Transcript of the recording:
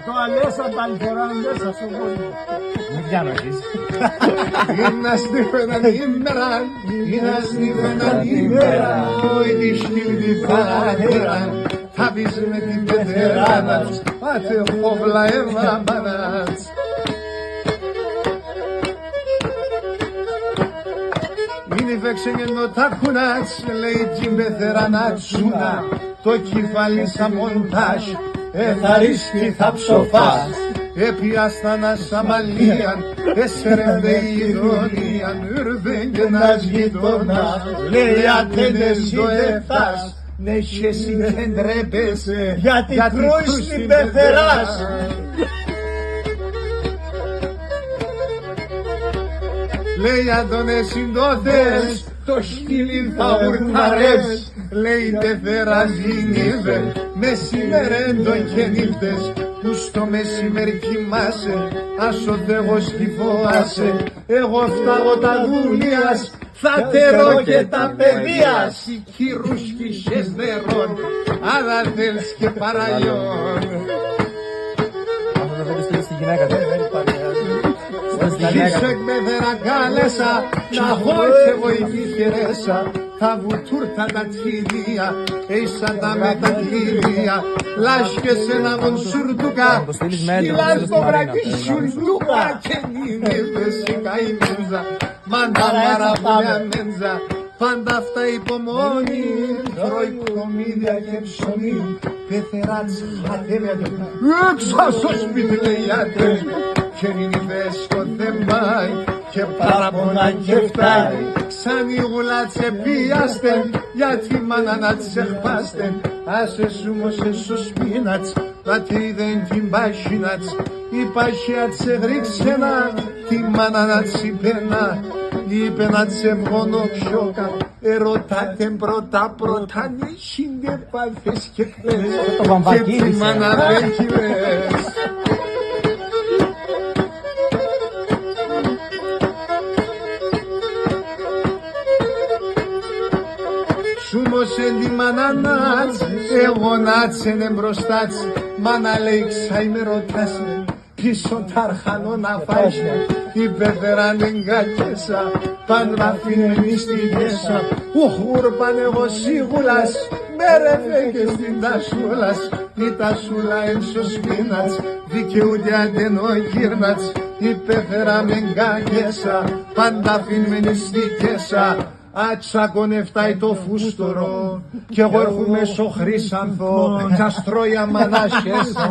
το αλέσα παλιφοράνε μέσα στον κόσμο. Μην πιάνω εσείς. Είναι στίφαιναν ημέρα, είναι στίφαιναν ημέρα, όχι στίβει παρατέρα, θα πεις με την πεθεράνας, πάτε χόβλα εβάμπανας. Είναι βεξενιένο τα κουνάτς, λέει την πεθερανάτσουνα, το κεφάλι σαν μοντάζ, θα ρίσκει θα ψοφάς. Επιάστανα Σαμαλίαν, έσερευε η ηρωνίαν, ήρθε και ένας γειτόνας, λέει ατένες το έφτας, ναι και εσύ δεν τρέπεσαι, Γιατί κρούεις την πεθεράς. λέει Αντώνες συντόθες, το σκύλι θα ουρταρές, λέει πεθεράς γίνηβε, μεσημερέντον και νύχτες, που στο μεσημέρι κοιμάσαι, ας ο Θεός τι φοάσαι, εγώ φτάγω τα δουλειάς, θα τερώ και τα παιδείας, οι κύρους κυσές δερών, άρα θέλεις και παραλιών. Αυτό το θέλεις στη γυναίκα του. Ζήσω εκ με δερακάλεσα, να χώσε βοηθήσερέσα, θα βουτούρτα τα τσίδια, έισα τα μετακλίδια, λάσκες ένα μονσουρτούκα, σκυλάς το βρακί σουρτούκα, και νύμευες η καημούζα, μάντα μαραβούλια μέντζα, πάντα αυτά υπομονή, τρώει κομίδια και ψωμί, πεθεράτς χατεύεται, έξω στο σπίτι λέει άντρες, και νύμευες στο θεμάι, και παραπονά και φτάει, σαν η γουλά τσεπίαστε, γιατί μάνα να τσεχπάστε, άσε σου μόσε σου σπίνατς, γιατί δεν την πάσινατς, η πάσια τσεγρίξενα, τη μάνα να τσιπένα, είπε να τσεβγώνω πιόκα, ερωτάτε πρώτα, νύχιντε πάθες και κλαις, και τη μάνα δεν κυλές. Σούμωσε τη μάνα νάτς, εγώ νάτσενε μπροστάτς, μάνα λέει ξάιμε ρωτάς, πίσω τ' αρχανό να φάεις, η πεθεράν εγκάκεσα, πάντα αφήνει στη γέσα, ουχούρπαν εγώ σίγουλας, μέρεφε και στην τασούλας, η τασούλα εν στο σπίνατς, δικαιούται αντενό γύρνατς, η πεθεράν εγκάκεσα, πάντα αφήνει στη γέσα, ατσακονεφτάει το φούστορο κι εγώ έρχομαι στο χρήσανθο κι αστρώια μανάσχεσα.